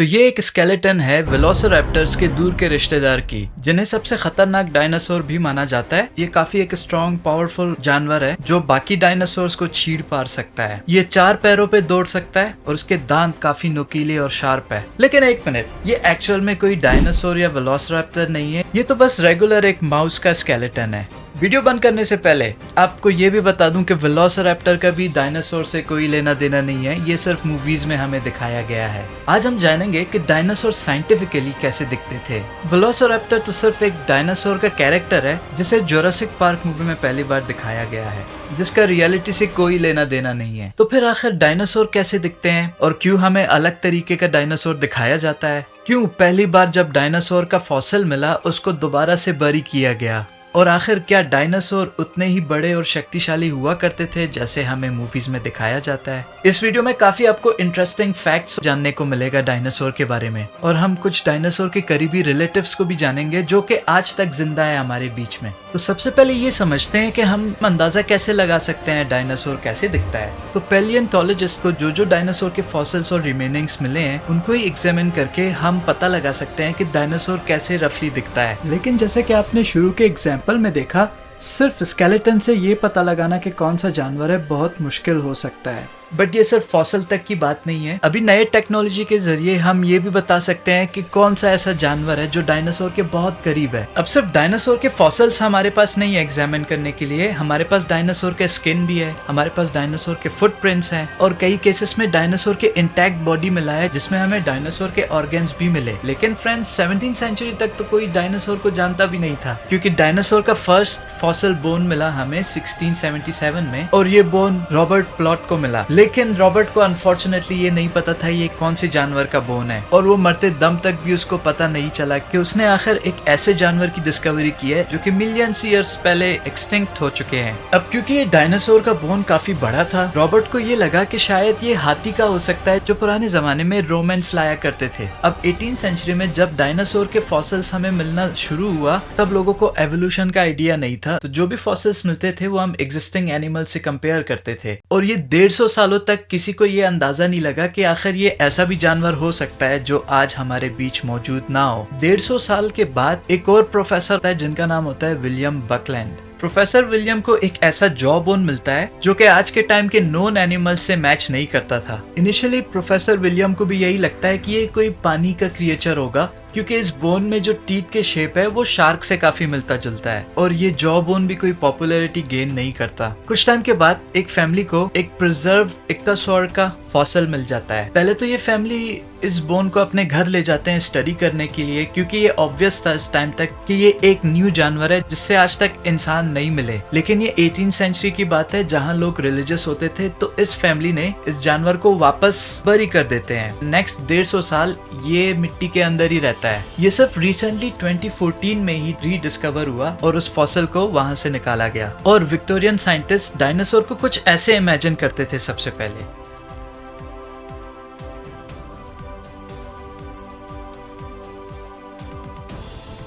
तो ये एक स्केलेटन है वेलोसिरैप्टर्स के दूर के रिश्तेदार की, जिन्हें सबसे खतरनाक डायनासोर भी माना जाता है। ये काफी एक स्ट्रॉन्ग पावरफुल जानवर है जो बाकी डायनासोर्स को चीर पार सकता है। ये 4 पैरों पे दौड़ सकता है और उसके दांत काफी नुकीले और शार्प है। लेकिन एक मिनट, ये एक्चुअल में कोई डायनासोर या वेलोसिरैप्टर नहीं है, ये तो बस रेगुलर एक माउस का स्केलेटन है। वीडियो बंद करने से पहले आपको ये भी बता दूं कि वेलोसिरैप्टर का भी डायनासोर से कोई लेना देना नहीं है, ये सिर्फ मूवीज में हमें दिखाया गया है। आज हम जानेंगे कि डायनासोर साइंटिफिकली कैसे दिखते थे। वेलोसिरैप्टर तो सिर्फ एक डायनासोर का कैरेक्टर है जिसे जुरासिक पार्क मूवी में पहली बार दिखाया गया है, जिसका रियलिटी से कोई लेना देना नहीं है। तो फिर आखिर डायनासोर कैसे दिखते हैं और क्यों हमें अलग तरीके का डायनासोर दिखाया जाता है? क्यों पहली बार जब डायनासोर का फॉसिल मिला उसको दोबारा से बरी किया गया? और आखिर क्या डायनासोर उतने ही बड़े और शक्तिशाली हुआ करते थे जैसे हमें मूवीज में दिखाया जाता है? इस वीडियो में काफी आपको इंटरेस्टिंग फैक्ट्स जानने को मिलेगा डायनासोर के बारे में, और हम कुछ डायनासोर के करीबी रिलेटिव्स को भी जानेंगे जो कि आज तक जिंदा है हमारे बीच में। तो सबसे पहले ये समझते हैं कि हम अंदाजा कैसे लगा सकते हैं डायनासोर कैसे दिखता है। तो पैलियोंटोलॉजिस्ट को जो डायनासोर के फॉसिल्स और रिमेनिंग्स मिले हैं उनको ही एग्जामिन करके हम पता लगा सकते हैं कि डायनासोर कैसे रफली दिखता है। लेकिन जैसे कि आपने शुरू के एग्जाम्पल में देखा, सिर्फ स्केलेटन से ये पता लगाना कि कौन सा जानवर है बहुत मुश्किल हो सकता है। बट ये सिर्फ फॉसिल तक की बात नहीं है, अभी नए टेक्नोलॉजी के जरिए हम ये भी बता सकते हैं कि कौन सा ऐसा जानवर है जो डायनासोर के बहुत करीब है। अब सिर्फ डायनासोर के फॉसिल्स हमारे पास नहीं है एग्जामिन करने के लिए, हमारे पास डायनासोर के स्किन भी है, हमारे पास डायनासोर के फुटप्रिंट्स हैं, और कई केसेस में डायनासोर के इंटैक्ट बॉडी मिला है जिसमें हमें डायनासोर के ऑर्गन्स भी मिले। लेकिन फ्रेंड्स, 17वीं सेंचुरी तक तो कोई डायनासोर को जानता भी नहीं था, क्योंकि डायनासोर का फर्स्ट फॉसिल बोन मिला हमें 1677 में, और ये बोन रॉबर्ट प्लॉट को मिला। लेकिन रॉबर्ट को अनफॉर्चुनेटली ये नहीं पता था ये कौन से जानवर का बोन है, और वो मरते दम तक भी उसको पता नहीं चला कि उसने आखिर एक ऐसे जानवर की डिस्कवरी की है जो कि मिलियंस ईयर्स पहले एक्सटिंक्ट हो चुके हैं। अब क्योंकि ये डायनासोर का बोन काफी बड़ा था, रॉबर्ट को ये लगा कि शायद ये हाथी का हो सकता है जो पुराने जमाने में रोमन्स लाया करते थे। अब 18वीं सेंचुरी में जब डायनासोर के फॉसिल्स हमें मिलना शुरू हुआ तब लोगों को एवोल्यूशन का आइडिया नहीं था, तो जो भी फॉसिल्स मिलते थे वो हम एग्जिस्टिंग एनिमल से कंपेयर करते थे, और ये 150 सालों तक किसी को ये अंदाजा नहीं लगा कि आखिर ये ऐसा भी जानवर हो सकता है जो आज हमारे बीच मौजूद ना हो। 150 साल के बाद एक और प्रोफेसर होता है जिनका नाम होता है विलियम बकलैंड। प्रोफेसर विलियम को एक ऐसा जॉ बोन मिलता है जो कि आज के टाइम के नोन एनिमल्स से मैच नहीं करता था। इनिशियली प्रोफेसर विलियम को भी यही लगता है कि ये कोई पानी का क्रिएचर होगा, क्योंकि इस बोन में जो टीथ के शेप है वो शार्क से काफी मिलता जुलता है, और ये जॉ बोन भी कोई पॉपुलैरिटी गेन नहीं करता। कुछ टाइम के बाद एक फैमिली को एक प्रिजर्व इक्तासौर का फॉसिल मिल जाता है। पहले तो ये फैमिली इस बोन को अपने घर ले जाते हैं स्टडी करने के लिए, क्योंकि ये ऑब्वियस था इस टाइम तक कि ये एक न्यू जानवर है जिससे आज तक इंसान नहीं मिले। लेकिन ये 18वीं सेंचुरी की बात है जहाँ लोग रिलीजियस होते थे, तो इस फैमिली ने इस जानवर को वापस बरी कर देते हैं। नेक्स्ट 150 साल ये मिट्टी के अंदर ही रहता है। ये सिर्फ रिसेंटली 2014 में ही रीडिस्कवर हुआ और उस फॉसिल को वहां से निकाला गया। और विक्टोरियन साइंटिस्ट डायनासोर को कुछ ऐसे इमेजिन करते थे सबसे पहले।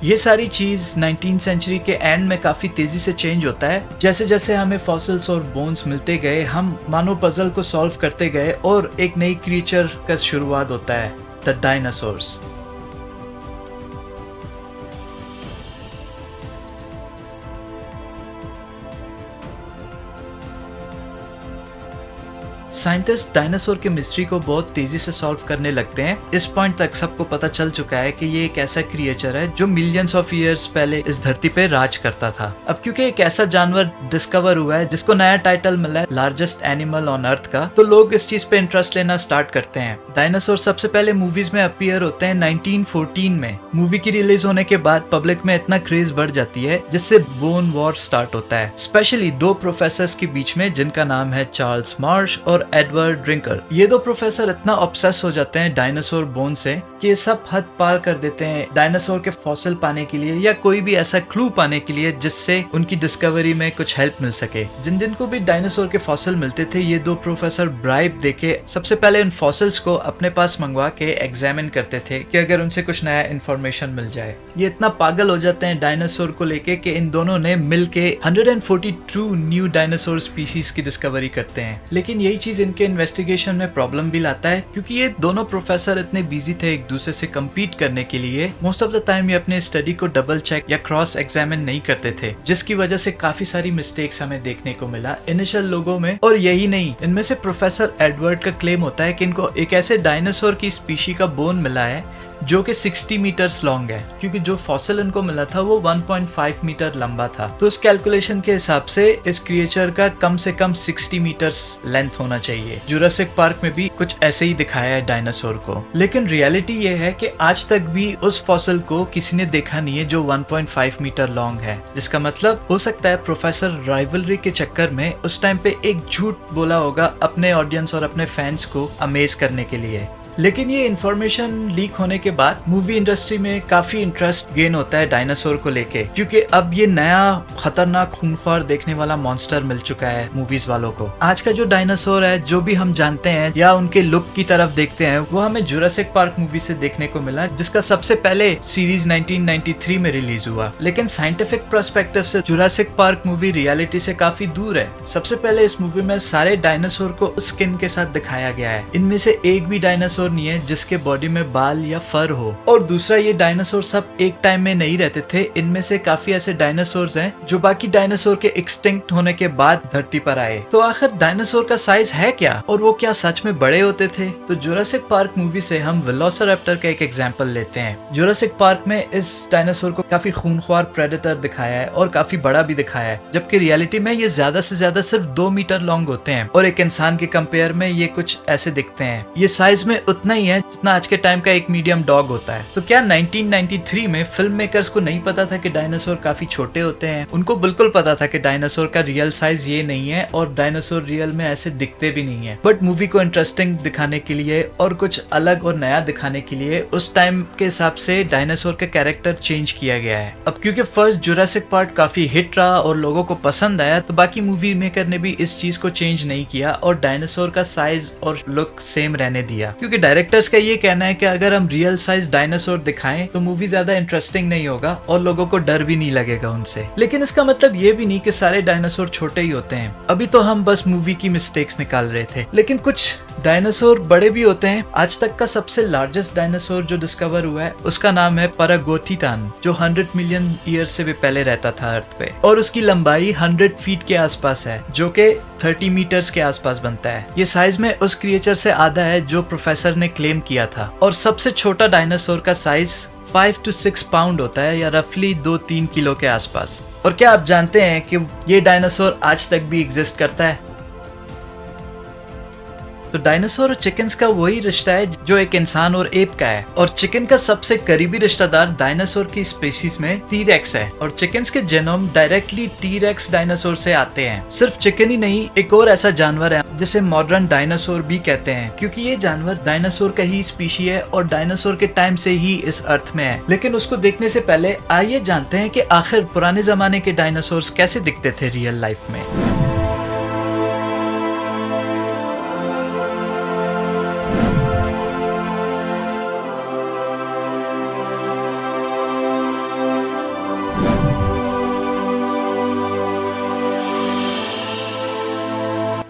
ये सारी चीज 19वीं सेंचुरी के एंड में काफी तेजी से चेंज होता है। जैसे जैसे हमें फॉसिल्स और बोन्स मिलते गए, हम मानो पजल को सॉल्व करते गए और एक नई क्रिएचर का शुरुआत होता है, द डायनासोर्स। साइंटिस्ट डायनासोर के मिस्ट्री को बहुत तेजी से सॉल्व करने लगते हैं। इस पॉइंट तक सबको पता चल चुका है कि ये एक ऐसा क्रिएचर है जो मिलियंस ऑफ ईयर्स पहले इस धरती पे राज करता था। अब क्योंकि एक ऐसा जानवर डिस्कवर हुआ है जिसको नया टाइटल मिला है लार्जेस्ट एनिमल ऑन अर्थ का, तो लोग इस चीज पे इंटरेस्ट लेना स्टार्ट करते हैं। डायनासोर सबसे पहले मूवीज में अपीयर होते हैं 1914 में। मूवी की रिलीज होने के बाद पब्लिक में इतना क्रेज बढ़ जाती है जिससे बोन वॉर स्टार्ट होता है, स्पेशली 2 प्रोफेसर्स के बीच में जिनका नाम है चार्ल्स मार्श और एडवर्ड ड्रिंकर। ये 2 प्रोफेसर इतना ऑब्सेस हो जाते हैं डायनासोर बोन से ये सब हद पार कर देते हैं डायनासोर के फॉसिल पाने के लिए या कोई भी ऐसा क्लू पाने के लिए जिससे उनकी डिस्कवरी में कुछ हेल्प मिल सके। जिन जिनको भी डायनासोर के फॉसिल मिलते थे, ये दो प्रोफेसर ब्राइब देके सबसे पहले उन फॉसिल्स को अपने पास मंगवा के एग्जामिन करते थे कि अगर उनसे कुछ नया इन्फॉर्मेशन मिल जाए। ये इतना पागल हो जाते हैं डायनासोर को लेके कि इन दोनों ने मिल के 142 न्यू डायनासोर स्पीशीज की डिस्कवरी करते हैं। लेकिन यही चीज इनके इन्वेस्टिगेशन में प्रॉब्लम भी लाता है, क्योंकि ये दोनों प्रोफेसर इतने बिजी थे एक दूसरे से कम्पीट करने के लिए, मोस्ट ऑफ द टाइम ये अपने स्टडी को डबल चेक या क्रॉस एग्जामिन नहीं करते थे, जिसकी वजह से काफी सारी मिस्टेक्स हमें देखने को मिला इनिशियल लोगों में। और यही नहीं, इनमें से प्रोफेसर एडवर्ड का क्लेम होता है कि इनको एक ऐसे डायनासोर की स्पीशी का बोन मिला है जो कि 60 मीटर्स लॉन्ग है, क्योंकि जो फॉसिल इनको मिला था वो 1.5 मीटर लंबा था। तो उस कैलकुलेशन के हिसाब से इस क्रिएचर का कम से कम 60 मीटर्स लेंथ होना चाहिए। जुरासिक पार्क में भी कुछ ऐसे ही दिखाया है डायनासोर को। लेकिन रियलिटी ये है कि आज तक भी उस फॉसिल को किसी ने देखा नहीं है जो 1.5 मीटर लॉन्ग है, जिसका मतलब हो सकता है प्रोफेसर राइवलरी के चक्कर में उस टाइम पे एक झूठ बोला होगा अपने ऑडियंस और अपने फैंस को अमेज करने के लिए। लेकिन ये इन्फॉर्मेशन लीक होने के बाद मूवी इंडस्ट्री में काफी इंटरेस्ट गेन होता है डायनासोर को लेके, क्योंकि अब ये नया खतरनाक खूनख्वार देखने वाला मॉन्स्टर मिल चुका है मूवीज वालों को। आज का जो डायनासोर है, जो भी हम जानते हैं या उनके लुक की तरफ देखते हैं, वो हमें जुरासिक पार्क मूवी से देखने को मिला, जिसका सबसे पहले सीरीज 1993 में रिलीज हुआ। लेकिन साइंटिफिक पर्सपेक्टिव से जुरासिक पार्क मूवी रियलिटी से काफी दूर है। सबसे पहले इस मूवी में सारे डायनासोर को स्किन के साथ दिखाया गया है। इनमें से एक भी डायनासोर नहीं है जिसके बॉडी में बाल या फर हो। और दूसरा, ये डायनासोर सब एक टाइम में नहीं रहते थे। इनमें से काफी ऐसे डायनासोर्स हैं जो बाकी डायनासोर के एक्सटिंक्ट होने के बाद धरती पर आए। तो आखिर डायनासोर का साइज है क्या, और वो क्या सच में बड़े होते थे? तो जुरासिक पार्क मूवी से हम वेलोसिरैप्टर का एक एग्जांपल लेते हैं। जुरासिक पार्क में इस डायनासोर को काफी खूनख्वार प्रेडेटर दिखाया है और काफी बड़ा भी दिखाया है, जबकि रियलिटी में ये ज्यादा से ज्यादा सिर्फ 2 मीटर लॉन्ग होते हैं और एक इंसान के कंपेयर में ये कुछ ऐसे दिखते हैं। ये साइज में उतना ही है जितना आज के टाइम का एक मीडियम डॉग होता है। तो क्या 1993 में फिल्म मेकर्स को नहीं पता था कि डायनासोर काफी छोटे होते हैं? उनको बिल्कुल पता था कि डायनासोर का रियल साइज ये नहीं है और डायनासोर रियल में ऐसे दिखते भी नहीं है। बट मूवी को इंटरेस्टिंग दिखाने के लिए और कुछ अलग और नया दिखाने के लिए उस टाइम के हिसाब से डायनासोर का कैरेक्टर चेंज किया गया है। अब क्योंकि फर्स्ट जुरासिक पार्क काफी हिट रहा और लोगों को पसंद आया, तो बाकी मूवी मेकर ने भी इस चीज को चेंज नहीं किया और डायनासोर का साइज और लुक सेम रहने दिया, क्योंकि डायरेक्टर्स का ये कहना है कि अगर हम रियल साइज डायनासोर दिखाएं तो मूवी ज्यादा इंटरेस्टिंग नहीं होगा और लोगों को डर भी नहीं लगेगा उनसे। लेकिन इसका मतलब ये भी नहीं कि सारे डायनासोर छोटे ही होते हैं। अभी तो हम बस मूवी की मिस्टेक्स निकाल रहे थे, लेकिन कुछ डायनासोर बड़े भी होते हैं। आज तक का सबसे लार्जेस्ट डायनासोर जो डिस्कवर हुआ है उसका नाम है पैरागोटिटान, जो 100 मिलियन ईयर से भी पहले रहता था अर्थ पे, और उसकी लंबाई 100 फीट के आसपास है, जो कि 30 मीटर्स के आसपास बनता है। ये साइज में उस क्रिएचर से आधा है जो प्रोफेसर ने क्लेम किया था। और सबसे छोटा डायनासोर का साइज 5 to 6 पाउंड होता है, या रफली 2-3 किलो के आसपास। और क्या आप जानते हैं कि ये डायनासोर आज तक भी एग्जिस्ट करता है? तो डायनासोर और चिकन्स का वही रिश्ता है जो एक इंसान और एप का है। और चिकन का सबसे करीबी रिश्तेदार डायनासोर की स्पीशीज में टीरेक्स है, और चिकन्स के जेनोम डायरेक्टली टीरेक्स डायनासोर से आते हैं। सिर्फ चिकन ही नहीं, एक और ऐसा जानवर है जिसे मॉडर्न डायनासोर भी कहते हैं, क्योंकि ये जानवर डायनासोर का ही स्पीशी है और डायनासोर के टाइम से ही इस अर्थ में है। लेकिन उसको देखने से पहले आइए जानते हैं कि आखिर पुराने जमाने के डायनासोर कैसे दिखते थे रियल लाइफ में।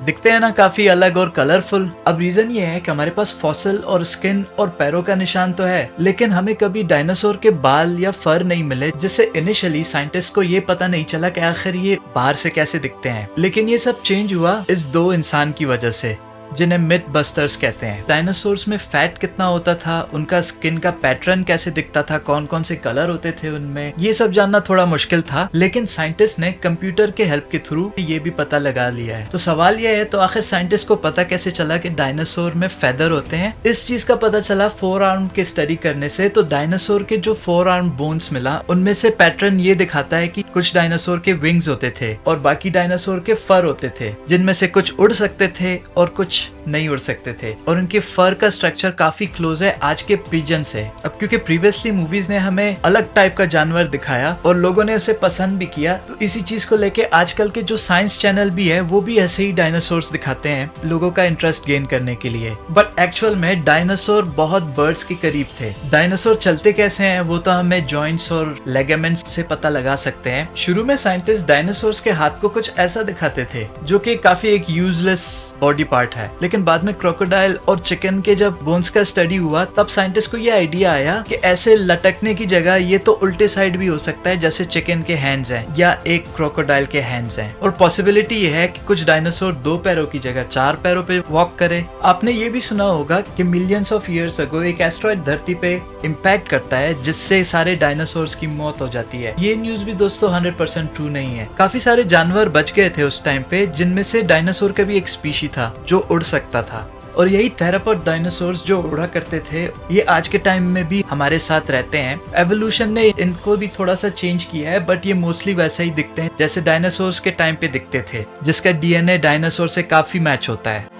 दिखते हैं ना काफी अलग और कलरफुल। अब रीजन ये है कि हमारे पास फॉसिल और स्किन और पैरों का निशान तो है, लेकिन हमें कभी डायनासोर के बाल या फर नहीं मिले, जिससे इनिशियली साइंटिस्ट को ये पता नहीं चला कि आखिर ये बाहर से कैसे दिखते हैं। लेकिन ये सब चेंज हुआ इस 2 इंसान की वजह से, जिन्हें मिथ बस्टर्स कहते हैं। डायनासोर्स में फैट कितना होता था, उनका स्किन का पैटर्न कैसे दिखता था, कौन कौन से कलर होते थे उनमें, ये सब जानना थोड़ा मुश्किल था। लेकिन साइंटिस्ट ने कंप्यूटर के हेल्प के थ्रू ये भी पता लगा लिया है। तो सवाल ये है, तो आखिर साइंटिस्ट को पता कैसे चला कि डायनासोर में फेदर होते हैं? इस चीज का पता चला 4 आर्म के स्टडी करने से। तो डायनासोर के जो 4 आर्म बोन्स मिला, उनमें से पैटर्न ये दिखाता है कि कुछ डायनासोर के विंग्स होते थे और बाकी डायनासोर के फर होते थे, जिनमें से कुछ उड़ सकते थे और कुछ नहीं उड़ सकते थे और उनके फर का स्ट्रक्चर काफी क्लोज है आज के पिजन से। अब क्योंकि प्रीवियसली मूवीज ने हमें अलग टाइप का जानवर दिखाया और लोगों ने उसे पसंद भी किया, तो इसी चीज को लेके आजकल के जो साइंस चैनल भी है वो भी ऐसे ही डायनासोर्स दिखाते हैं लोगों का इंटरेस्ट गेन करने के लिए। बट एक्चुअल में डायनासोर बहुत बर्ड्स के करीब थे। डायनासोर चलते कैसे हैं वो तो हमें जॉइंट्स और लेगामेंट्स से पता लगा सकते हैं। शुरू में साइंटिस्ट डायनासोर्स के हाथ को कुछ ऐसा दिखाते थे जो कि काफी एक यूजलेस बॉडी पार्ट है, लेकिन बाद में क्रोकोडाइल और चिकन के जब बोन्स का स्टडी हुआ तब साइंटिस्ट को ये आइडिया आया कि ऐसे लटकने की जगह ये तो उल्टे साइड भी हो सकता है, जैसे चिकन के हैंड्स हैं या एक क्रोकोडाइल के हैंड्स हैं। और पॉसिबिलिटी ये है कि कुछ डायनासोर 2 पैरों की जगह 4 पैरों पे वॉक करे। आपने ये भी सुना होगा कि मिलियंस ऑफ ईयर्स अगो एक एस्ट्रॉइड धरती पे इम्पैक्ट करता है जिससे सारे डायनासोर्स की मौत हो जाती है। ये न्यूज भी दोस्तों 100% ट्रू नहीं है। काफी सारे जानवर बच गए थे उस टाइम पे, जिनमें से डायनासोर का भी एक स्पीशी था जो उड़ सकता था। और यही थेरापॉड डायनासोर्स जो उड़ा करते थे ये आज के टाइम में भी हमारे साथ रहते हैं। एवोल्यूशन ने इनको भी थोड़ा सा चेंज किया है, बट ये मोस्टली वैसे ही दिखते हैं जैसे डायनासोर्स के टाइम पे दिखते थे, जिसका डीएनए डायनासोर से काफी मैच होता है।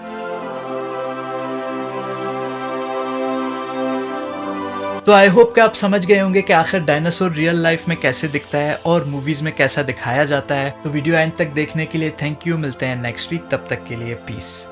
तो आई होप कि आप समझ गए होंगे कि आखिर डायनासोर रियल लाइफ में कैसे दिखता है और मूवीज में कैसा दिखाया जाता है। तो वीडियो एंड तक देखने के लिए थैंक यू। मिलते हैं नेक्स्ट वीक, तब तक के लिए पीस।